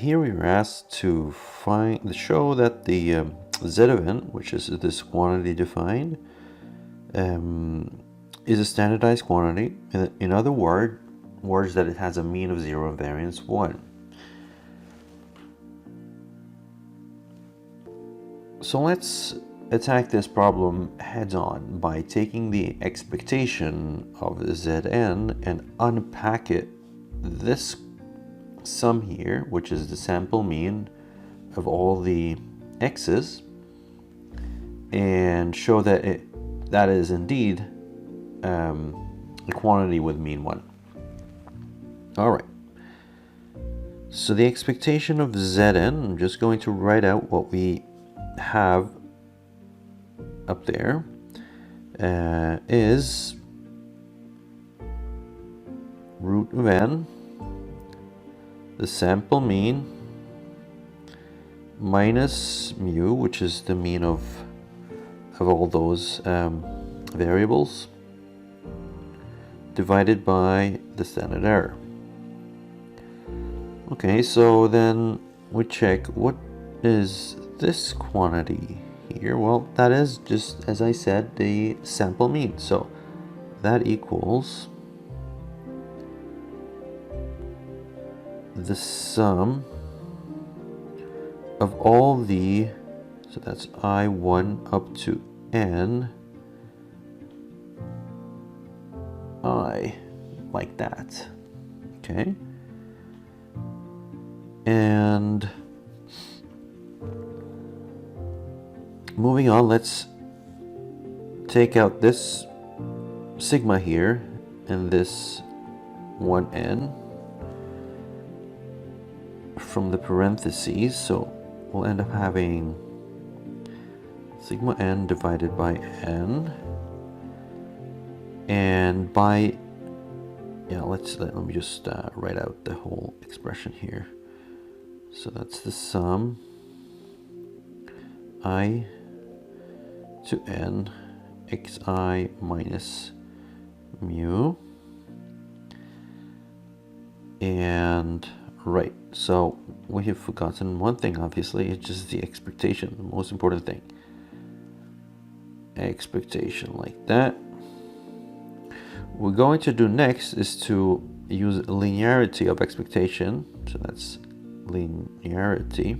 here we are asked to show that the Z of n, which is this quantity defined, is a standardized quantity. In other words, that it has a mean of 0 and variance 1. So let's attack this problem heads on by taking the expectation of Zn and unpack it. This sum here, which is the sample mean of all the x's, and show that that is indeed a quantity with mean 1. Alright, so the expectation of Zn, I'm just going to write out what we have up there, is root of n, the sample mean, minus mu, which is the mean of all those variables, divided by the standard error. Okay, so then we check what is this quantity here. Well, that is, just as I said, the sample mean. So that equals the sum of all the, so that's I1 up to n, I, like that. Okay. And moving on, let's take out this sigma here and this 1n from the parentheses. So we'll end up having sigma n divided by n, and by, yeah, let me just write out the whole expression here. So that's the sum I to n xi minus mu, and right, so we have forgotten one thing, obviously. It's just the expectation, the most important thing. Expectation, like that. What we're going to do next is to use linearity of expectation. So that's linearity,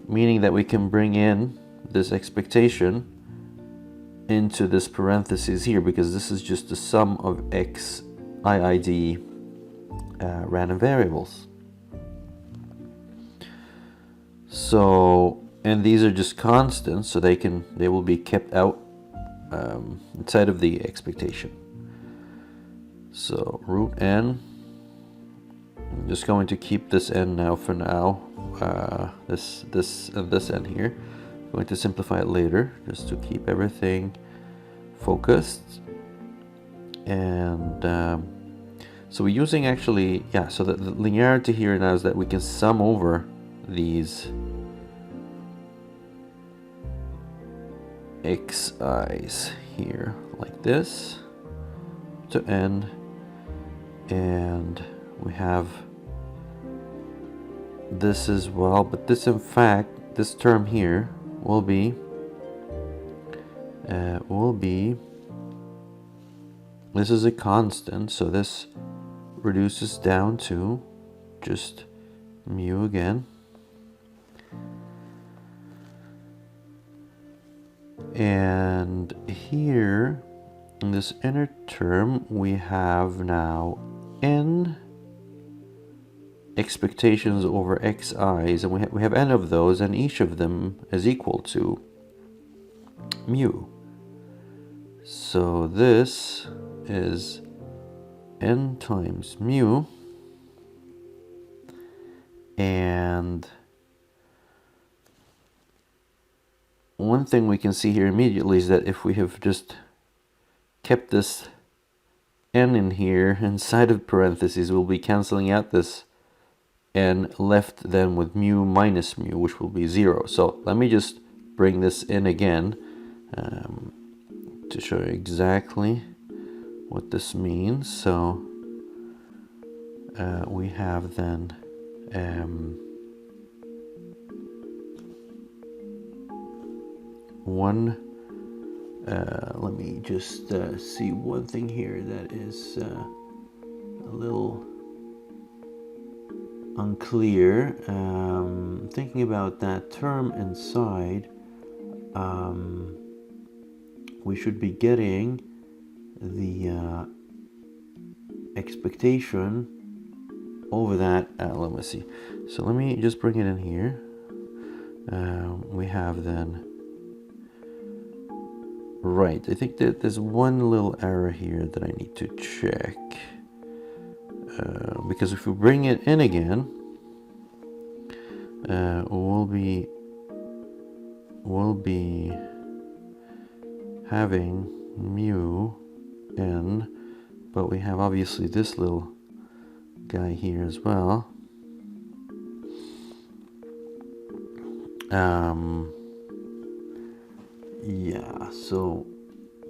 meaning that we can bring in this expectation into this parentheses here, because this is just the sum of x i.i.d. Random variables. So, and these are just constants, so they will be kept out inside of the expectation. So root n, I'm just going to keep this n now for now, this and this n here. I'm going to simplify it later just to keep everything focused. And so we're using actually, yeah, so the linearity here now is that we can sum over these xi's here like this to n, and we have this as well, but this, in fact, this term here will be this is a constant, so this reduces down to just mu again. And here in this inner term we have now n expectations over xi's, and we have n of those, and each of them is equal to mu. So this is n times mu, and one thing we can see here immediately is that if we have just kept this n in here inside of parentheses, we'll be canceling out this n, left then with mu minus mu, which will be 0. So let me just bring this in again to show you exactly what this means. So we have then let me just see one thing here that is a little unclear. Thinking about that term inside, we should be getting the expectation over that. Let me see. So let me just bring it in here. We have then, right, I think that there's one little error here that I need to check. Because if we bring it in again, we'll be having mu n, but we have obviously this little guy here as well. Yeah, so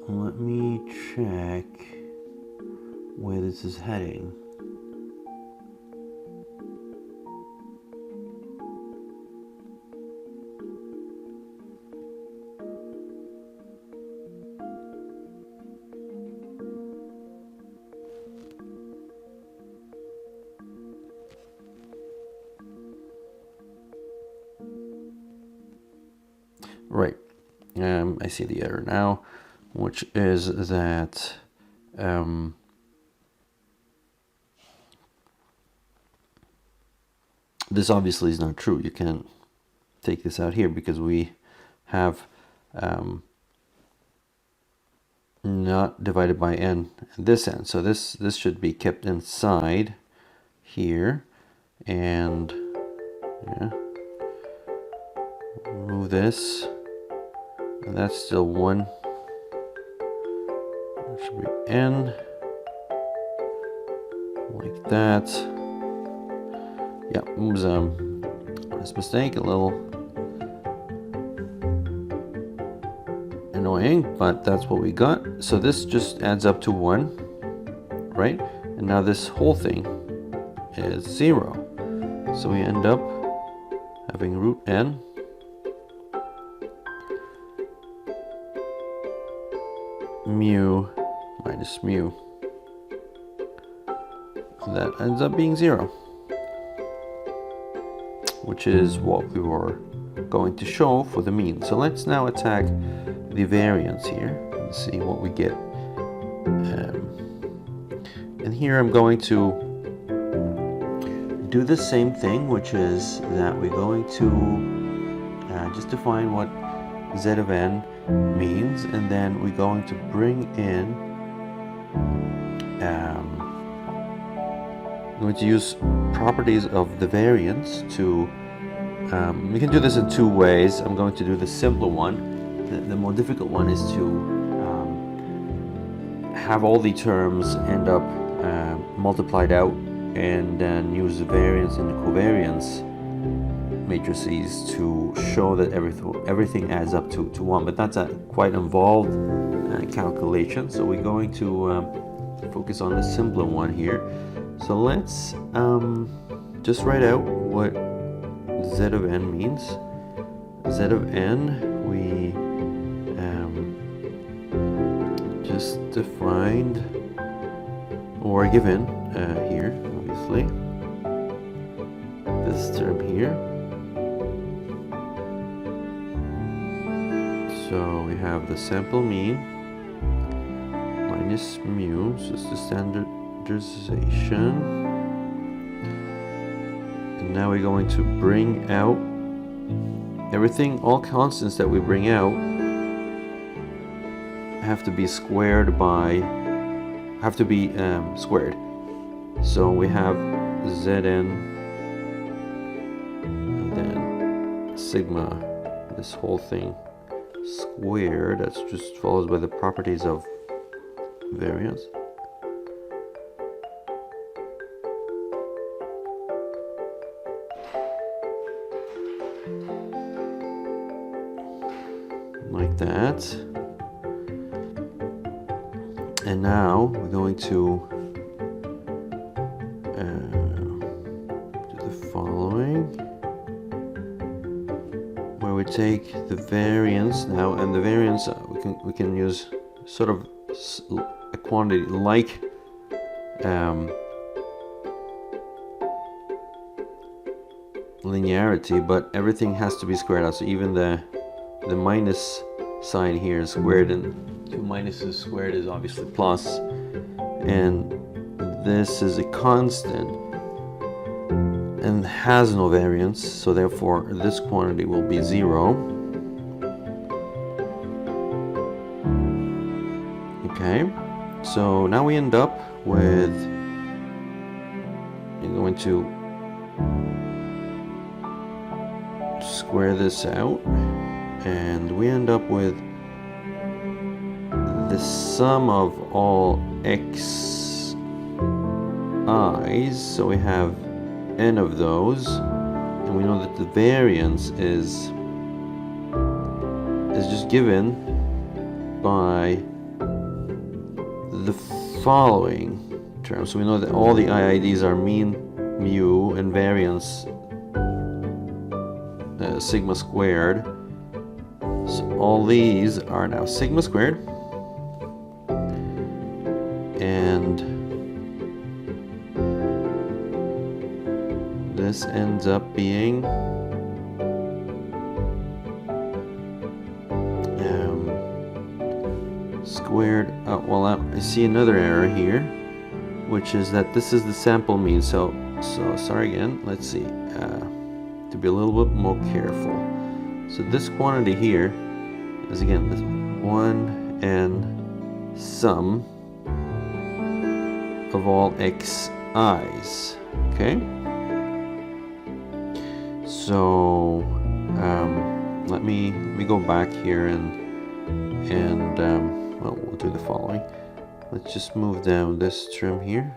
let me check where this is heading. Right, I see the error now, which is that this obviously is not true. You can't take this out here because we have not divided by n at this end. So this should be kept inside here, and yeah, remove this. And that's still 1. That should be n, like that. Yeah, it was this mistake, a little annoying, but that's what we got. So this just adds up to 1, right? And now this whole thing is 0. So we end up having root n mu minus mu. And that ends up being 0, which is what we were going to show for the mean. So let's now attack the variance here and see what we get. And here I'm going to do the same thing, which is that we're going to just define what z of n means, and then we're going to bring in, I'm going to use properties of the variance to, we can do this in 2 ways. I'm going to do the simpler one. The more difficult one is to have all the terms end up multiplied out and then use the variance and the covariance matrices to show that everything adds up to 1. But that's a quite involved calculation, so we're going to focus on the simpler one here. So let's just write out what z of n means. Z of n, we just defined, or given here, obviously, this term here. So we have the sample mean minus mu, so it's the standardization. And now we're going to bring out everything, all constants that we bring out have to be squared by, squared. So we have Zn and then sigma, this whole thing squared. That's just follows by the properties of variance. Like that. And now we're going to do the following. we take the variance now, and the variance we can use sort of a quantity like linearity, but everything has to be squared out. So even the minus sign here is squared, and 2 minuses squared is obviously plus, and this is a constant and has no variance, so therefore this quantity will be 0. Okay, so now we end up with, you're going to square this out, and we end up with the sum of all xi's. So we have n of those, and we know that the variance is just given by the following terms. So we know that all the i.i.d.s are mean, mu, and variance sigma squared. So all these are now sigma squared, and this ends up being squared. Well, I see another error here, which is that this is the sample mean. So sorry again. Let's see. To be a little bit more careful. So this quantity here is again this 1n sum of all xi's. Okay. So let me go back here and well, we'll do the following. Let's just move down this term here.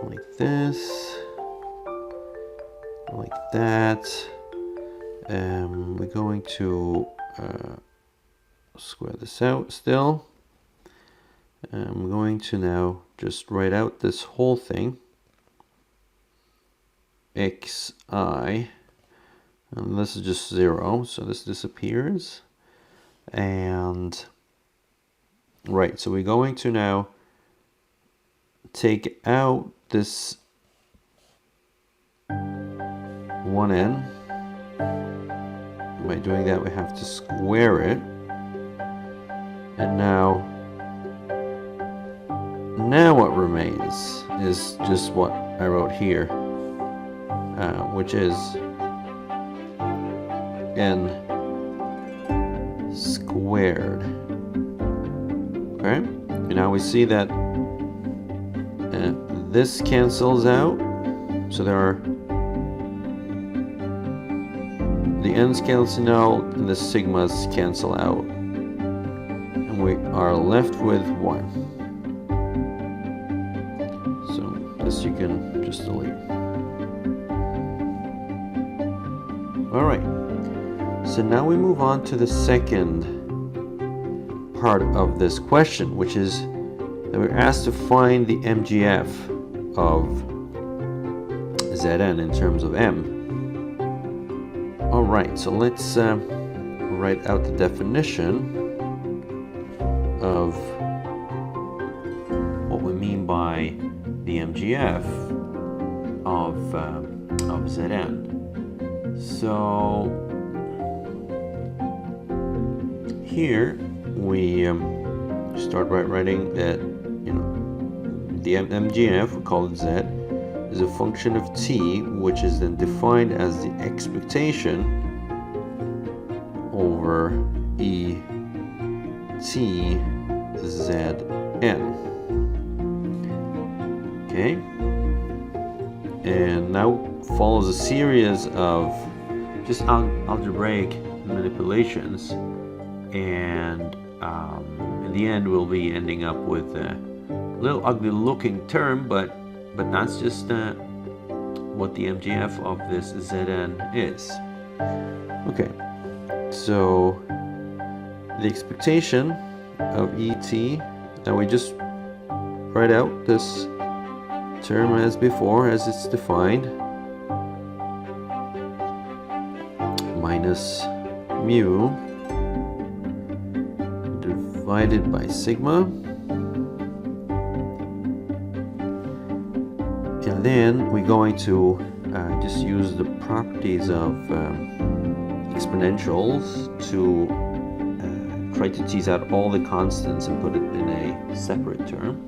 Like this, like that. We're going to square this out still. I'm going to now just write out this whole thing, xi, and this is just 0, so this disappears. And right, so we're going to now take out this 1n. By doing that, we have to square it, and now what remains is just what I wrote here, which is n squared. Okay, and now we see that this cancels out, so there are the n's cancel out and the sigmas cancel out, and we are left with 1. So this you can just delete. Alright, so now we move on to the second part of this question, which is that we're asked to find the MGF of Zn in terms of M. Alright, so let's write out the definition of what we mean by the MGF of Zn. So here we start by writing that, you know, the MGF, we call it Z, is a function of t, which is then defined as the expectation over e t z n. Okay, and now follows a series of just algebraic manipulations, and in the end we'll be ending up with a little ugly looking term, but that's just what the MGF of this Zn is. Okay, so the expectation of ET, now we just write out this term as before, as it's defined, minus mu divided by sigma, and then we're going to just use the properties of exponentials to try to tease out all the constants and put it in a separate term.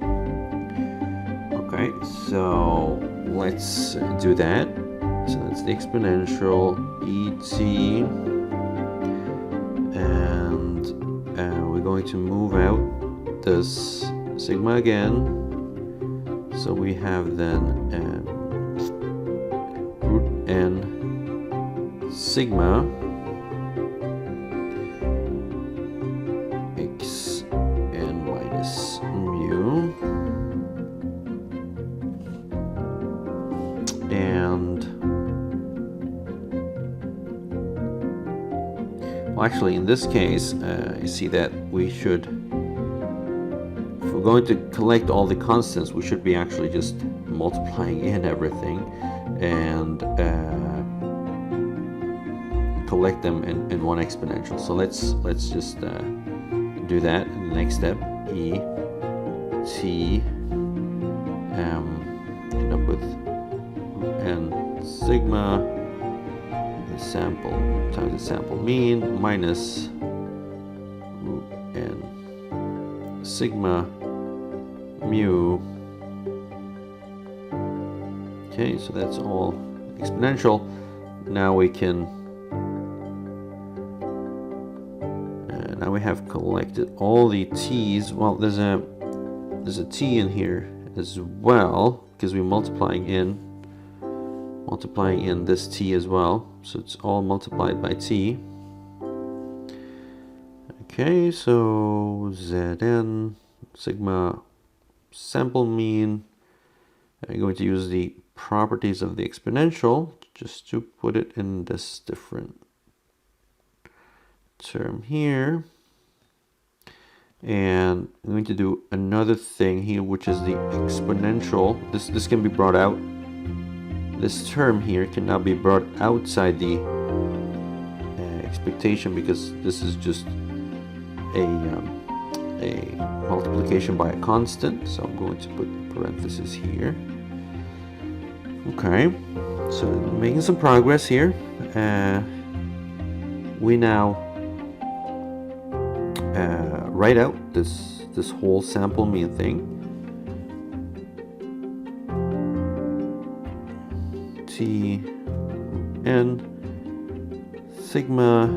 Okay, so let's do that. So that's the exponential et, and we're going to move out this sigma again. So we have then root n sigma x n minus mu, and well, actually in this case you see that we should, if we're going to collect all the constants, we should be actually just multiplying in everything and collect them in one exponential. So let's just do that in the next step. E t end up with n sigma the sample times the sample mean minus root n sigma mu. Okay, so that's all exponential. Now we can now we have collected all the t's. Well, there's a t in here as well because we're multiplying in this t as well, so it's all multiplied by t. Okay, so Zn sigma sample mean, I'm going to use the properties of the exponential just to put it in this different term here. And I'm going to do another thing here, which is the exponential. This can be brought out. This term here can now be brought outside the expectation, because this is just a multiplication by a constant. So I'm going to put parentheses here. Okay, so making some progress here. We now write out this whole sample mean thing. T n sigma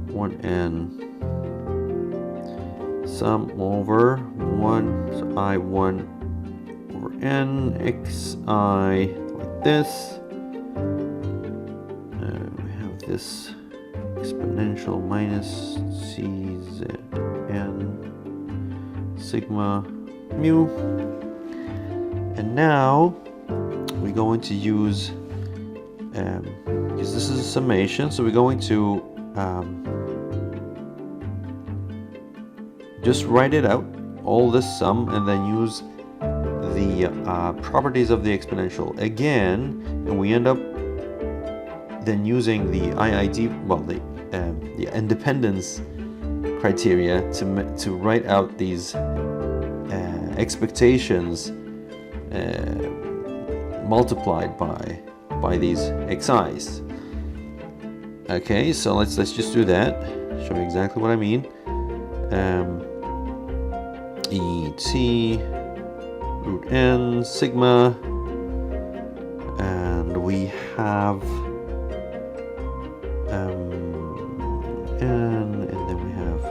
1n sum over 1, so I1 over n xi like this. We have this exponential minus czn sigma mu, and now we're going to use, because this is a summation, so we're going to just write it out, all this sum, and then use the properties of the exponential again, and we end up then using the i.i.d, well, the independence criteria to write out these expectations multiplied by these xi's. Okay, so let's just do that. Show you exactly what I mean. Et root n sigma, and we have n, and then we have,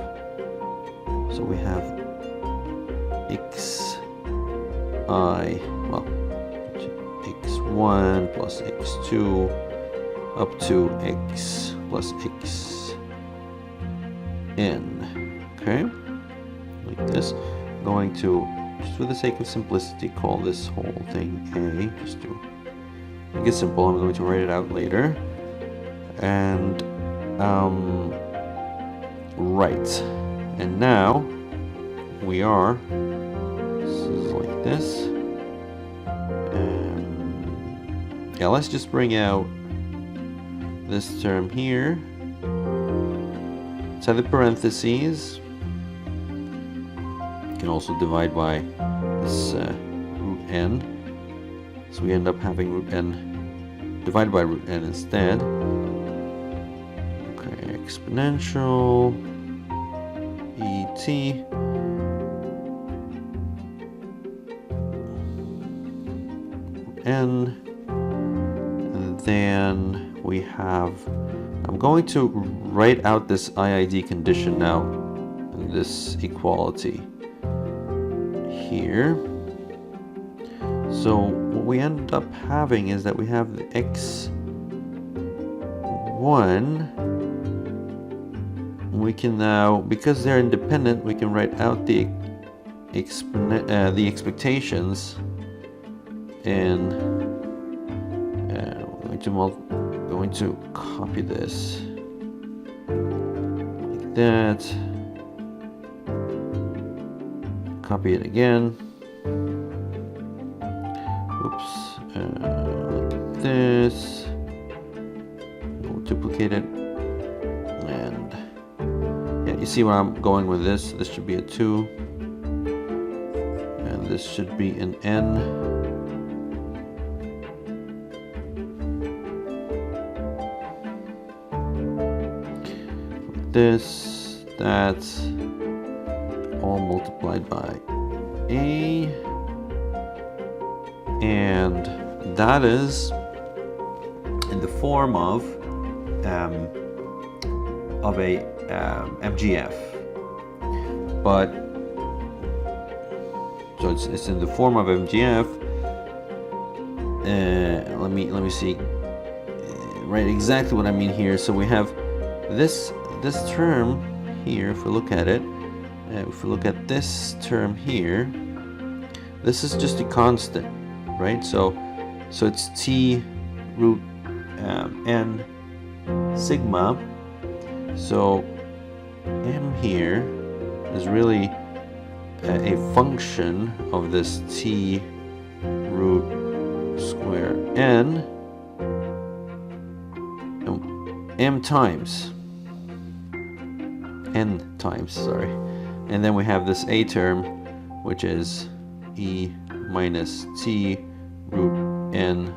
so we have xi, well, x1 plus x2 up to x plus xn. Okay, like this. I'm going to, just for the sake of simplicity, call this whole thing a, just to make it simple. I'm going to write it out later. And right, and now we are, this is like this, Yeah, let's just bring out this term here inside the parentheses. You can also divide by this root n. So we end up having root n divided by root n instead. Okay, exponential et n, and then we have, I'm going to write out this i.i.d condition now in this equality here. So what we end up having is that we have the x1. We can now, because they're independent, we can write out the expectations, and going to copy this like that, copy it again, oops, like this, we'll duplicate it, and yeah, you see where I'm going with this. This should be a 2, and this should be an n. This, that's all multiplied by a, and that is in the form of a MGF, but so it's in the form of MGF. Let me see, right, exactly what I mean here. So we have this term here. If we look at it, if we look at this term here, this is just a constant, right? So it's t root n sigma. So m here is really a function of this t root square n, m times n times, sorry, and then we have this a term, which is e minus t root n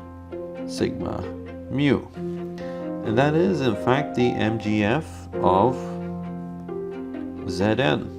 sigma mu, and that is in fact the MGF of Zn.